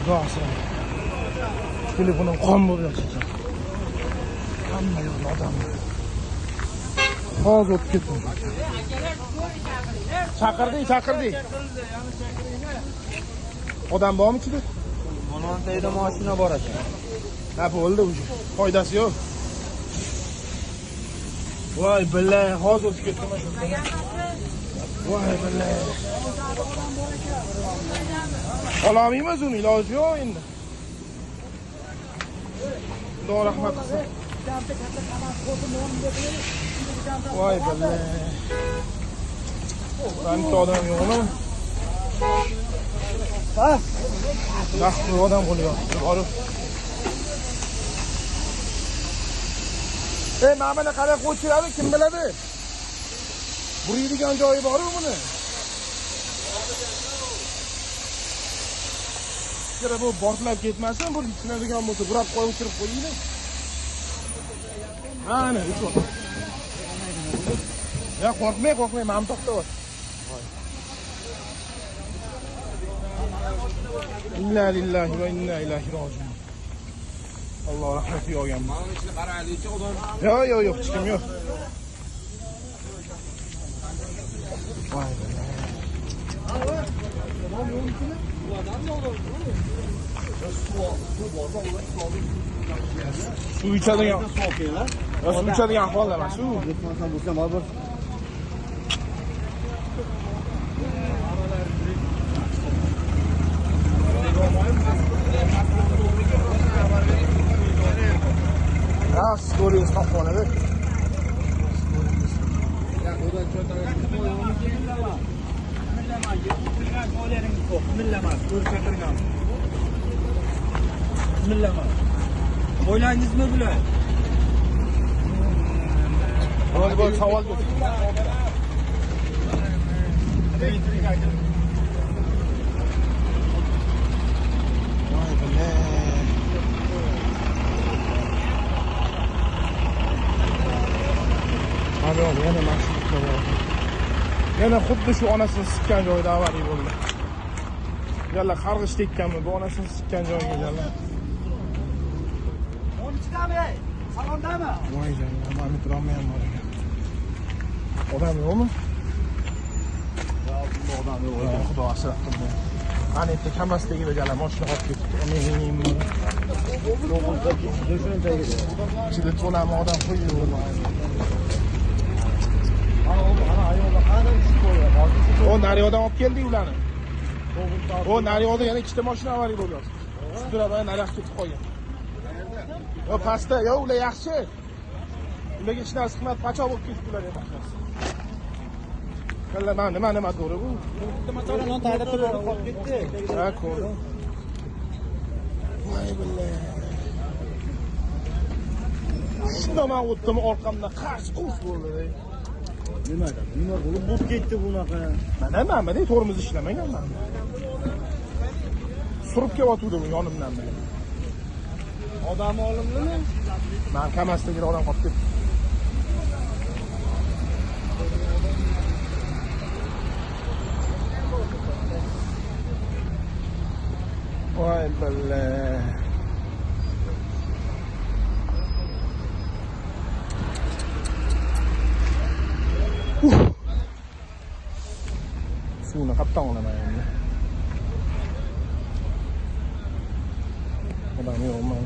Xudosi. Telefonim qon bo'lib yotibdi. Hamma yo'q odam. Hozir o'tib ketdim. Chaqirdi. Odam bormi ichida? Monontayda mashina bor ekan. Ha, bo'ldi o'sha. Foydasi yo'q. Voy billahi, hozir o'tib ketdim. Voy billahi. Ololmaymiz uni, iloji yo'q endi. Xudo rahmat qilsin. Voy billahi. Qancha odam yo'qmi? Ha? Yaxshi odam bo'lyapti. Borib. Mana buni qara qo'chiradi, kim biladi? Buriydigan joyi bormi buni? Kira bu bortlab ketmasin, bu ichadigan bo'lsa, burab qo'yib o'chirib qo'yinglar. Mana, o'sha. Ya qo'rqmang, mana to'xta bor. Inna lillahi va inna ilayhi rojiun. Alloh rahmatiga olgan. Mana ichini qaraylik, odam. Yo'q, hech kim yo'q. Voy suv ichadigan. Suv ichadigan ahvolda emas, suv. Yetmasam bo'lsa, baribir. Stories topqonadi. O'ylangizmi bular? Bo'l savol ber. Yana mashina bor. Yana xuddi shu onasini sikkan joyda avariya bo'ldi. Yalla qarg'ish tekkanmi? Bu onasini sikkan joyga yalla. 12dami? Salondami? Voy janna, men turolmayman bor. Odam yo'qmi? Odam yo'q. Xudo asrabdi. Ana endi kamasligida jala mashina olib ketdi. Ichida to'lama odam qo'yib. O naryoqdan olib keldik ularni. O naryoqda yana ikkita mashina avariya bo'lyapti. Sudradan naryoqqa ketib qolgan. O pastda, yo ular yaxshi. Ularga hech narsa qilmadi, pachoq bo'lib ketdilar endi. Kalla nima to'g'ri bu? Masalan, non tayyorlab turib qolib ketdi. Ha, ko'rdim. Voy billahi. Shundan o'tdim orqamdan qars bo'ldi. Nima bo'lib ketdi bunaqa? Mana tormoz ishlamagan men. Surib kelyotdi bu yonimdan bilan. Odam olimlimi? Men kamasdagi odam qolib ketdi. Voy billahi. Suvni qattan olaman endi. Odam yo'qmi?